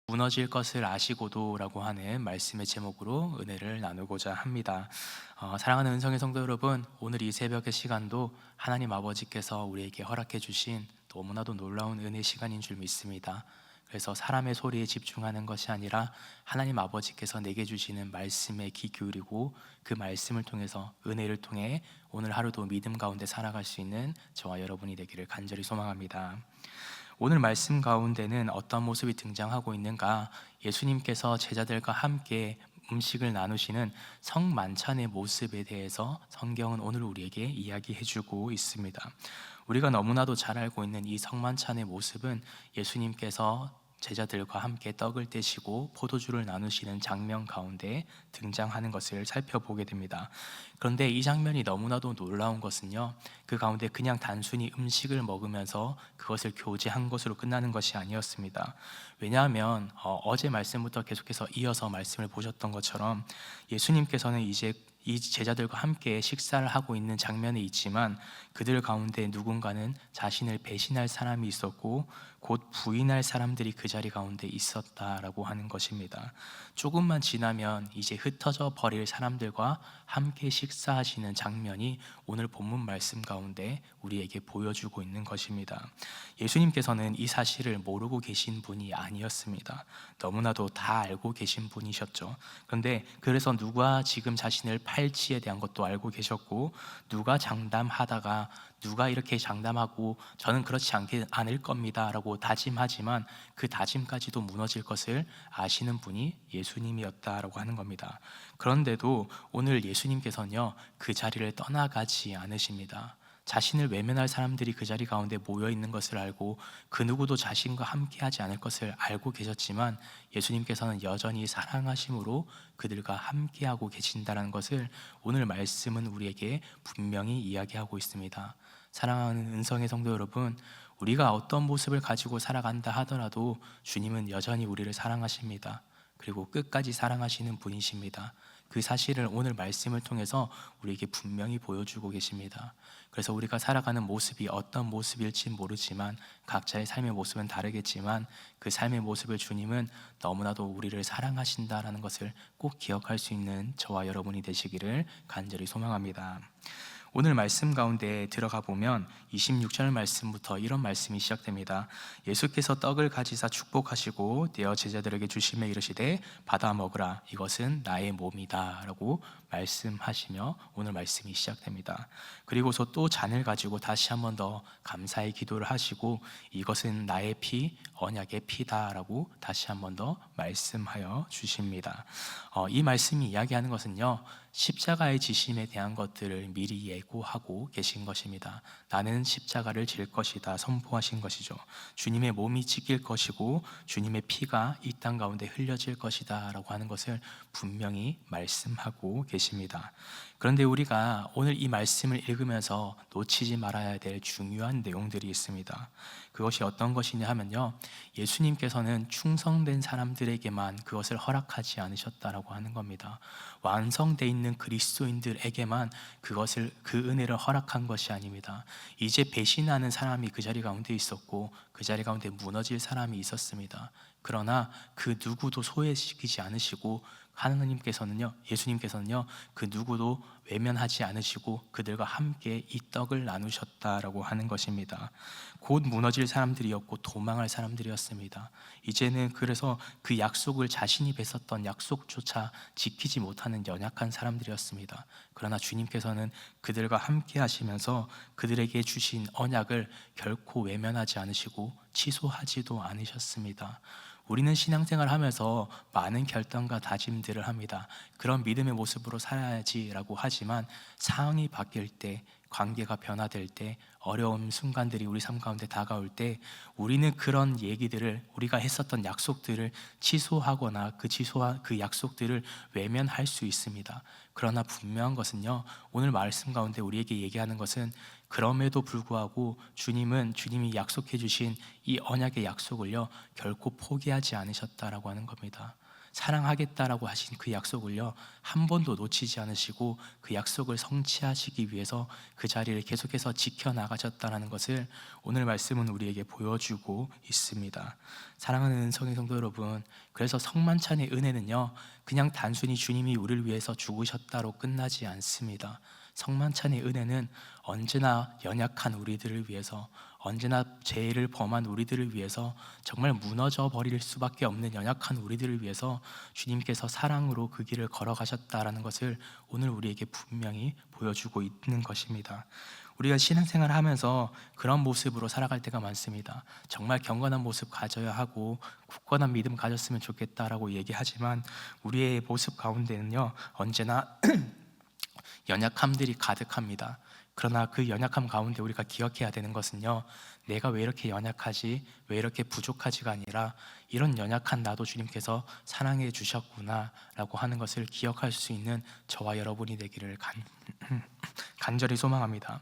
무너질 것을 아시고도라고 하는 말씀의 제목으로 은혜를 나누고자 합니다. 사랑하는 은성의 성도 여러분, 오늘 이 새벽의 시간도 하나님 아버지께서 우리에게 허락해 주신 너무나도 놀라운 은혜 시간인 줄 믿습니다. 그래서 사람의 소리에 집중하는 것이 아니라 하나님 아버지께서 내게 주시는 말씀에 귀 기울이고 그 말씀을 통해서 은혜를 통해 오늘 하루도 믿음 가운데 살아갈 수 있는 저와 여러분이 되기를 간절히 소망합니다. 오늘 말씀 가운데는 어떤 모습이 등장하고 있는가? 예수님께서 제자들과 함께 음식을 나누시는 성만찬의 모습에 대해서 성경은 오늘 우리에게 이야기해주고 있습니다. 우리가 너무나도 잘 알고 있는 이 성만찬의 모습은 예수님께서 제자들과 함께 떡을 떼시고 포도주를 나누시는 장면 가운데 등장하는 것을 살펴보게 됩니다. 그런데 이 장면이 너무나도 놀라운 것은요, 그 가운데 그냥 단순히 음식을 먹으면서 그것을 교제한 것으로 끝나는 것이 아니었습니다. 왜냐하면 어제 말씀부터 계속해서 이어서 말씀을 보셨던 것처럼 예수님께서는 이제 이 제자들과 함께 식사를 하고 있는 장면에 있지만 그들 가운데 누군가는 자신을 배신할 사람이 있었고 곧 부인할 사람들이 그 자리 가운데 있었다라고 하는 것입니다. 조금만 지나면 이제 흩어져 버릴 사람들과 함께 식사하시는 장면이 오늘 본문 말씀 가운데 우리에게 보여주고 있는 것입니다. 예수님께서는 이 사실을 모르고 계신 분이 아니었습니다. 너무나도 다 알고 계신 분이셨죠. 그런데 그래서 누가 지금 자신을 팔지에 대한 것도 알고 계셨고, 누가 장담하다가 누가 이렇게 장담하고 저는 그렇지 않을 겁니다 라고 다짐하지만 그 다짐까지도 무너질 것을 아시는 분이 예수님이었다라고 하는 겁니다. 그런데도 오늘 예수님께서는요, 그 자리를 떠나가지 않으십니다. 자신을 외면할 사람들이 그 자리 가운데 모여 있는 것을 알고 그 누구도 자신과 함께 하지 않을 것을 알고 계셨지만 예수님께서는 여전히 사랑하심으로 그들과 함께 하고 계신다는 것을 오늘 말씀은 우리에게 분명히 이야기하고 있습니다. 사랑하는 은성의 성도 여러분, 우리가 어떤 모습을 가지고 살아간다 하더라도 주님은 여전히 우리를 사랑하십니다. 그리고 끝까지 사랑하시는 분이십니다. 그 사실을 오늘 말씀을 통해서 우리에게 분명히 보여주고 계십니다. 그래서 우리가 살아가는 모습이 어떤 모습일지 모르지만 각자의 삶의 모습은 다르겠지만 그 삶의 모습을 주님은 너무나도 우리를 사랑하신다라는 것을 꼭 기억할 수 있는 저와 여러분이 되시기를 간절히 소망합니다. 오늘 말씀 가운데 들어가 보면 26절 말씀부터 이런 말씀이 시작됩니다. 예수께서 떡을 가지사 축복하시고 떼어 제자들에게 주시며 이르시되 받아 먹으라, 이것은 나의 몸이다 라고 말씀하시며 오늘 말씀이 시작됩니다. 그리고서 또 잔을 가지고 다시 한 번 더 감사의 기도를 하시고 이것은 나의 피, 언약의 피다 라고 다시 한 번 더 말씀하여 주십니다. 이 말씀이 이야기하는 것은요, 십자가의 지심에 대한 것들을 미리 예고하고 계신 것입니다. 나는 십자가를 질 것이다 선포하신 것이죠. 주님의 몸이 찢길 것이고 주님의 피가 이 땅 가운데 흘려질 것이다 라고 하는 것을 분명히 말씀하고 계십니다. 그런데 우리가 오늘 이 말씀을 읽으면서 놓치지 말아야 될 중요한 내용들이 있습니다. 그것이 어떤 것이냐 하면요, 예수님께서는 충성된 사람들에게만 그것을 허락하지 않으셨다라고 하는 겁니다. 완성되어 있는 그리스도인들에게만 그 은혜를 허락한 것이 아닙니다. 이제 배신하는 사람이 그 자리 가운데 있었고 그 자리 가운데 무너질 사람이 있었습니다. 그러나 그 누구도 소외시키지 않으시고 예수님께서는요, 그 누구도 외면하지 않으시고 그들과 함께 이 떡을 나누셨다라고 하는 것입니다. 곧 무너질 사람들이었고 도망할 사람들이었습니다. 이제는 그래서 그 약속을 자신이 뱉었던 약속조차 지키지 못하는 연약한 사람들이었습니다. 그러나 주님께서는 그들과 함께 하시면서 그들에게 주신 언약을 결코 외면하지 않으시고 취소하지도 않으셨습니다. 우리는 신앙생활을 하면서 많은 결단과 다짐들을 합니다. 그런 믿음의 모습으로 살아야지라고 하지만 상황이 바뀔 때, 관계가 변화될 때, 어려운 순간들이 우리 삶 가운데 다가올 때 우리는 그런 얘기들을, 우리가 했었던 약속들을 취소하거나 그 약속들을 외면할 수 있습니다. 그러나 분명한 것은요, 오늘 말씀 가운데 우리에게 얘기하는 것은 그럼에도 불구하고 주님이 약속해 주신 이 언약의 약속을요 결코 포기하지 않으셨다라고 하는 겁니다. 사랑하겠다라고 하신 그 약속을요 한 번도 놓치지 않으시고 그 약속을 성취하시기 위해서 그 자리를 계속해서 지켜나가셨다는 것을 오늘 말씀은 우리에게 보여주고 있습니다. 사랑하는 성인 성도 여러분, 그래서 성만찬의 은혜는요 그냥 단순히 주님이 우리를 위해서 죽으셨다로 끝나지 않습니다. 성만찬의 은혜는 언제나 연약한 우리들을 위해서, 언제나 죄를 범한 우리들을 위해서, 정말 무너져 버릴 수밖에 없는 연약한 우리들을 위해서 주님께서 사랑으로 그 길을 걸어가셨다라는 것을 오늘 우리에게 분명히 보여주고 있는 것입니다. 우리가 신앙생활을 하면서 그런 모습으로 살아갈 때가 많습니다. 정말 경건한 모습 가져야 하고 굳건한 믿음 가졌으면 좋겠다라고 얘기하지만 우리의 모습 가운데는요 언제나 연약함들이 가득합니다. 그러나 그 연약함 가운데 우리가 기억해야 되는 것은요 내가 왜 이렇게 연약하지, 왜 이렇게 부족하지가 아니라 이런 연약한 나도 주님께서 사랑해 주셨구나 라고 하는 것을 기억할 수 있는 저와 여러분이 되기를 간절히 소망합니다.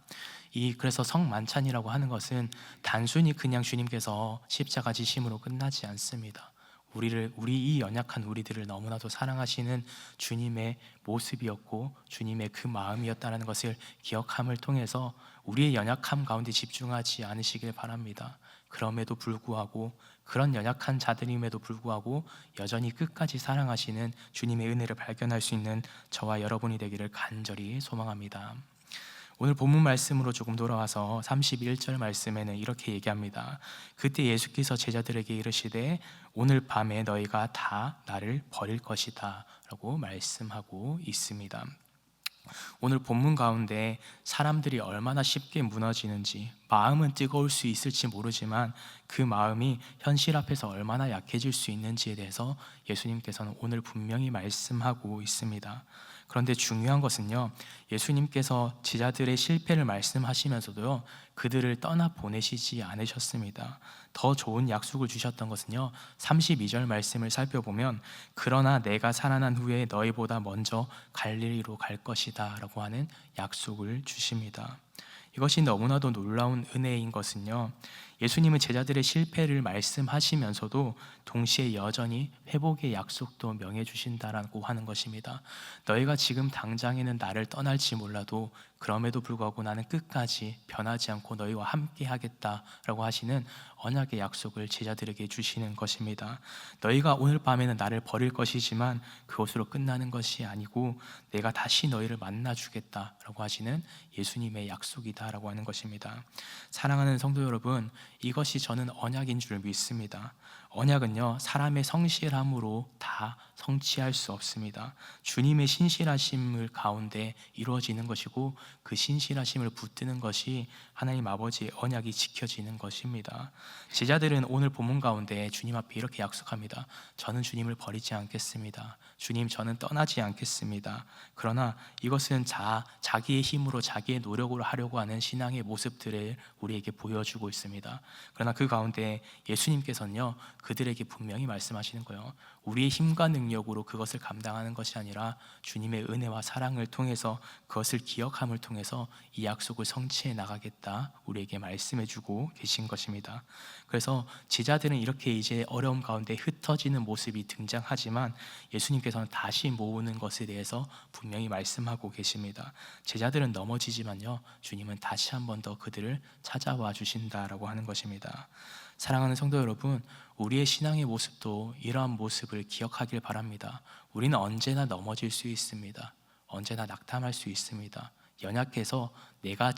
그래서 성만찬이라고 하는 것은 단순히 그냥 주님께서 십자가 지심으로 끝나지 않습니다. 우리 이 연약한 우리들을 너무나도 사랑하시는 주님의 모습이었고 주님의 그 마음이었다는 것을 기억함을 통해서 우리의 연약함 가운데 집중하지 않으시길 바랍니다. 그럼에도 불구하고, 그런 연약한 자들임에도 불구하고 여전히 끝까지 사랑하시는 주님의 은혜를 발견할 수 있는 저와 여러분이 되기를 간절히 소망합니다. 오늘 본문 말씀으로 조금 돌아와서 31절 말씀에는 이렇게 얘기합니다. 그때 예수께서 제자들에게 이르시되 오늘 밤에 너희가 다 나를 버릴 것이다 라고 말씀하고 있습니다. 오늘 본문 가운데 사람들이 얼마나 쉽게 무너지는지, 마음은 뜨거울 수 있을지 모르지만 그 마음이 현실 앞에서 얼마나 약해질 수 있는지에 대해서 예수님께서는 오늘 분명히 말씀하고 있습니다. 그런데 중요한 것은요 예수님께서 제자들의 실패를 말씀하시면서도요 그들을 떠나 보내시지 않으셨습니다. 더 좋은 약속을 주셨던 것은요 32절 말씀을 살펴보면 그러나 내가 살아난 후에 너희보다 먼저 갈릴리로 갈 것이다 라고 하는 약속을 주십니다. 이것이 너무나도 놀라운 은혜인 것은요 예수님은 제자들의 실패를 말씀하시면서도 동시에 여전히 회복의 약속도 명해 주신다라고 하는 것입니다. 너희가 지금 당장에는 나를 떠날지 몰라도 그럼에도 불구하고 나는 끝까지 변하지 않고 너희와 함께 하겠다라고 하시는 언약의 약속을 제자들에게 주시는 것입니다. 너희가 오늘 밤에는 나를 버릴 것이지만 그것으로 끝나는 것이 아니고 내가 다시 너희를 만나 주겠다라고 하시는 예수님의 약속이다라고 하는 것입니다. 사랑하는 성도 여러분, 이것이 저는 언약인 줄 믿습니다. 언약은요 사람의 성실함으로 다 성취할 수 없습니다. 주님의 신실하심을 가운데 이루어지는 것이고 그 신실하심을 붙드는 것이 하나님 아버지의 언약이 지켜지는 것입니다. 제자들은 오늘 본문 가운데 주님 앞에 이렇게 약속합니다. 저는 주님을 버리지 않겠습니다. 주님, 저는 떠나지 않겠습니다. 그러나 이것은 자기의 힘으로 자기의 노력으로 하려고 하는 신앙의 모습들을 우리에게 보여주고 있습니다. 그러나 그 가운데 예수님께서는요 그들에게 분명히 말씀하시는 거예요. 우리의 힘과 능력으로 그것을 감당하는 것이 아니라 주님의 은혜와 사랑을 통해서, 그것을 기억함을 통해서 이 약속을 성취해 나가겠다 우리에게 말씀해 주고 계신 것입니다. 그래서 제자들은 이렇게 이제 어려움 가운데 흩어지는 모습이 등장하지만 예수님께서는 다시 모으는 것에 대해서 분명히 말씀하고 계십니다. 제자들은 넘어지지만요 주님은 다시 한 번 더 그들을 찾아와 주신다라고 하는 것입니다. 사랑하는 성도 여러분, 우리의 신앙의 모습도 이러한 모습을 기억하길 바랍니다. 우리는 언제나 넘어질 수 있습니다. 언제나 낙담할 수 있습니다. 연약해서 내가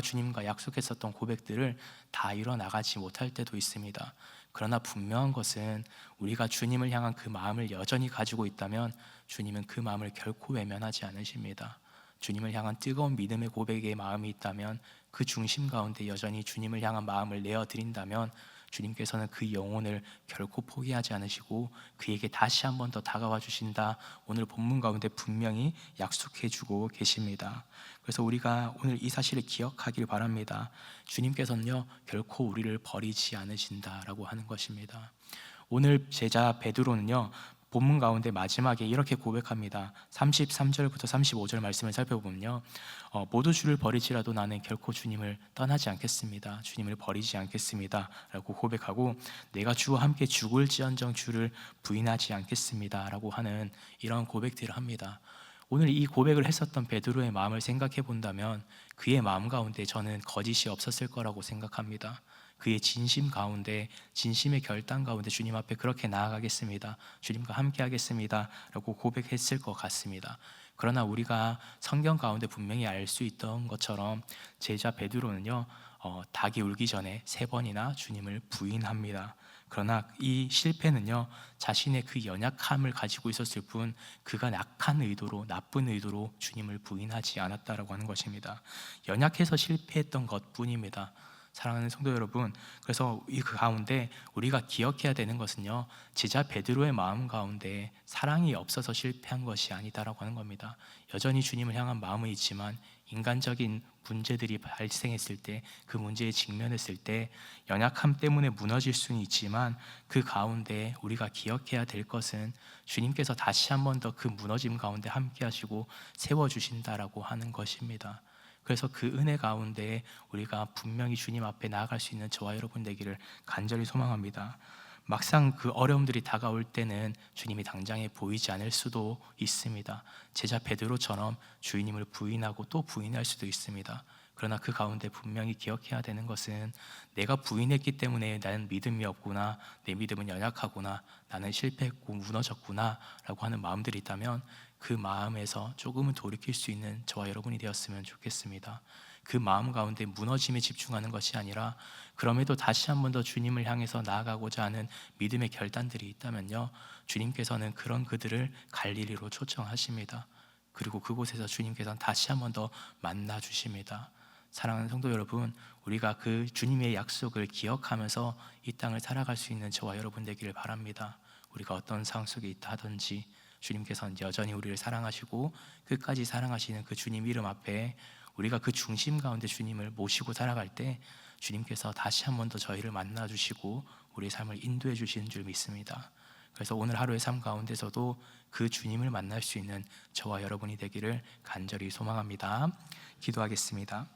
주님과 약속했었던 고백들을 다 이뤄나가지 못할 때도 있습니다. 그러나 분명한 것은 우리가 주님을 향한 그 마음을 여전히 가지고 있다면 주님은 그 마음을 결코 외면하지 않으십니다. 주님을 향한 뜨거운 믿음의 고백의 마음이 있다면, 그 중심 가운데 여전히 주님을 향한 마음을 내어드린다면 주님께서는 그 영혼을 결코 포기하지 않으시고 그에게 다시 한 번 더 다가와 주신다, 오늘 본문 가운데 분명히 약속해 주고 계십니다. 그래서 우리가 오늘 이 사실을 기억하길 바랍니다. 주님께서는요 결코 우리를 버리지 않으신다라고 하는 것입니다. 오늘 제자 베드로는요 본문 가운데 마지막에 이렇게 고백합니다. 33절부터 35절 말씀을 살펴보면요, 모두 주를 버리지라도 나는 결코 주님을 떠나지 않겠습니다. 주님을 버리지 않겠습니다 라고 고백하고, 내가 주와 함께 죽을지언정 주를 부인하지 않겠습니다 라고 하는 이런 고백들을 합니다. 오늘 이 고백을 했었던 베드로의 마음을 생각해 본다면 그의 마음 가운데 저는 거짓이 없었을 거라고 생각합니다. 그의 진심 가운데, 진심의 결단 가운데 주님 앞에 그렇게 나아가겠습니다, 주님과 함께 하겠습니다 라고 고백했을 것 같습니다. 그러나 우리가 성경 가운데 분명히 알 수 있던 것처럼 제자 베드로는요, 닭이 울기 전에 3번이나 주님을 부인합니다. 그러나 이 실패는요, 자신의 그 연약함을 가지고 있었을 뿐 그가 약한 의도로, 나쁜 의도로 주님을 부인하지 않았다라고 하는 것입니다. 연약해서 실패했던 것뿐입니다. 사랑하는 성도 여러분, 그래서 이 그 가운데 우리가 기억해야 되는 것은요, 제자 베드로의 마음 가운데 사랑이 없어서 실패한 것이 아니다라고 하는 겁니다. 여전히 주님을 향한 마음은 있지만 인간적인 문제들이 발생했을 때, 그 문제에 직면했을 때 연약함 때문에 무너질 수는 있지만 그 가운데 우리가 기억해야 될 것은 주님께서 다시 한 번 더 그 무너짐 가운데 함께 하시고 세워주신다라고 하는 것입니다. 그래서 그 은혜 가운데 우리가 분명히 주님 앞에 나아갈 수 있는 저와 여러분 되기를 간절히 소망합니다. 막상 그 어려움들이 다가올 때는 주님이 당장에 보이지 않을 수도 있습니다. 제자 베드로처럼 주님을 부인하고 또 부인할 수도 있습니다. 그러나 그 가운데 분명히 기억해야 되는 것은 내가 부인했기 때문에 나는 믿음이 없구나, 내 믿음은 연약하구나, 나는 실패했고 무너졌구나 라고 하는 마음들이 있다면 그 마음에서 조금은 돌이킬 수 있는 저와 여러분이 되었으면 좋겠습니다. 그 마음 가운데 무너짐에 집중하는 것이 아니라 그럼에도 다시 한 번 더 주님을 향해서 나아가고자 하는 믿음의 결단들이 있다면요, 주님께서는 그런 그들을 갈릴리로 초청하십니다. 그리고 그곳에서 주님께서는 다시 한 번 더 만나 주십니다. 사랑하는 성도 여러분, 우리가 그 주님의 약속을 기억하면서 이 땅을 살아갈 수 있는 저와 여러분 되기를 바랍니다. 우리가 어떤 상황 속에 있다 하든지 주님께서는 여전히 우리를 사랑하시고 끝까지 사랑하시는 그 주님 이름 앞에 우리가 그 중심 가운데 주님을 모시고 살아갈 때 주님께서 다시 한 번 더 저희를 만나 주시고 우리의 삶을 인도해 주시는 줄 믿습니다. 그래서 오늘 하루의 삶 가운데서도 그 주님을 만날 수 있는 저와 여러분이 되기를 간절히 소망합니다. 기도하겠습니다.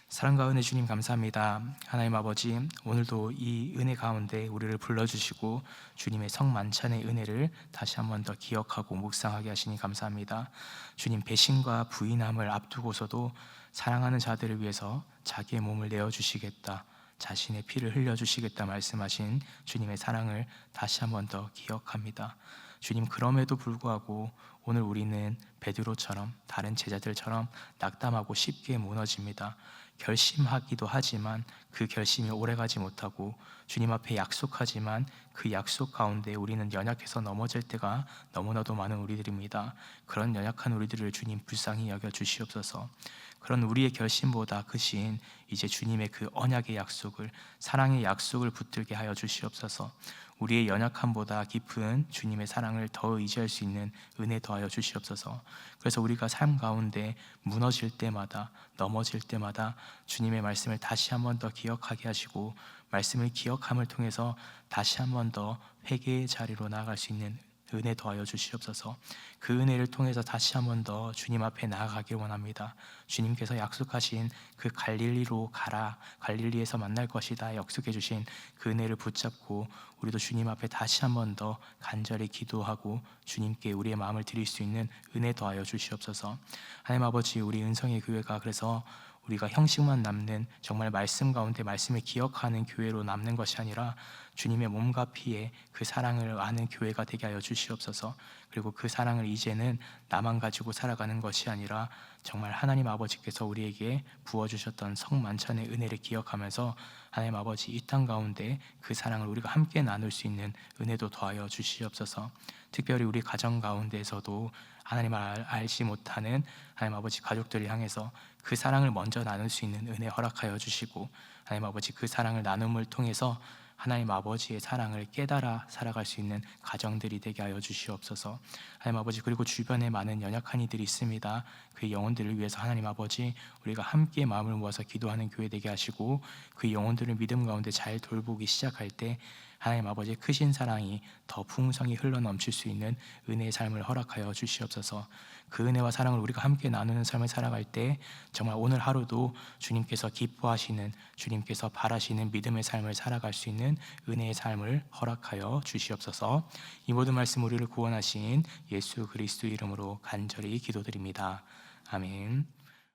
사랑과 은혜 주님 감사합니다. 하나님 아버지, 오늘도 이 은혜 가운데 우리를 불러주시고 주님의 성만찬의 은혜를 다시 한 번 더 기억하고 묵상하게 하시니 감사합니다. 주님, 배신과 부인함을 앞두고서도 사랑하는 자들을 위해서 자기의 몸을 내어주시겠다, 자신의 피를 흘려주시겠다 말씀하신 주님의 사랑을 다시 한 번 더 기억합니다. 주님, 그럼에도 불구하고 오늘 우리는 베드로처럼 다른 제자들처럼 낙담하고 쉽게 무너집니다. 결심하기도 하지만 그 결심이 오래가지 못하고 주님 앞에 약속하지만 그 약속 가운데 우리는 연약해서 넘어질 때가 너무나도 많은 우리들입니다. 그런 연약한 우리들을 주님 불쌍히 여겨 주시옵소서. 그런 우리의 결심보다 크신 이제 주님의 그 언약의 약속을, 사랑의 약속을 붙들게 하여 주시옵소서. 우리의 연약함보다 깊은 주님의 사랑을 더 의지할 수 있는 은혜 더하여 주시옵소서. 그래서 우리가 삶 가운데 무너질 때마다, 넘어질 때마다 주님의 말씀을 다시 한 번 더 기억하게 하시고 말씀을 기억함을 통해서 다시 한 번 더 회개의 자리로 나아갈 수 있는 은혜 더하여 주시옵소서. 그 은혜를 통해서 다시 한 번 더 주님 앞에 나아가길 원합니다. 주님께서 약속하신 그 갈릴리로 가라, 갈릴리에서 만날 것이다 약속해 주신 그 은혜를 붙잡고 우리도 주님 앞에 다시 한 번 더 간절히 기도하고 주님께 우리의 마음을 드릴 수 있는 은혜 더하여 주시옵소서. 하나님 아버지, 우리 은성의 교회가 그래서 우리가 형식만 남는, 정말 말씀 가운데 말씀을 기억하는 교회로 남는 것이 아니라 주님의 몸과 피에 그 사랑을 아는 교회가 되게 하여 주시옵소서. 그리고 그 사랑을 이제는 나만 가지고 살아가는 것이 아니라 정말 하나님 아버지께서 우리에게 부어주셨던 성만찬의 은혜를 기억하면서 하나님 아버지, 이 땅 가운데 그 사랑을 우리가 함께 나눌 수 있는 은혜도 더하여 주시옵소서. 특별히 우리 가정 가운데에서도 하나님을 알지 못하는 하나님 아버지 가족들을 향해서 그 사랑을 먼저 나눌 수 있는 은혜 허락하여 주시고, 하나님 아버지 그 사랑을 나눔을 통해서 하나님 아버지의 사랑을 깨달아 살아갈 수 있는 가정들이 되게 하여 주시옵소서. 하나님 아버지, 그리고 주변에 많은 연약한 이들이 있습니다. 그 영혼들을 위해서 하나님 아버지, 우리가 함께 마음을 모아서 기도하는 교회 되게 하시고 그 영혼들을 믿음 가운데 잘 돌보기 시작할 때 하나님 아버지의 크신 사랑이 더 풍성히 흘러넘칠 수 있는 은혜의 삶을 허락하여 주시옵소서. 그 은혜와 사랑을 우리가 함께 나누는 삶을 살아갈 때 정말 오늘 하루도 주님께서 기뻐하시는, 주님께서 바라시는 믿음의 삶을 살아갈 수 있는 은혜의 삶을 허락하여 주시옵소서. 이 모든 말씀 우리를 구원하신 예수 그리스도 이름으로 간절히 기도드립니다. 아멘.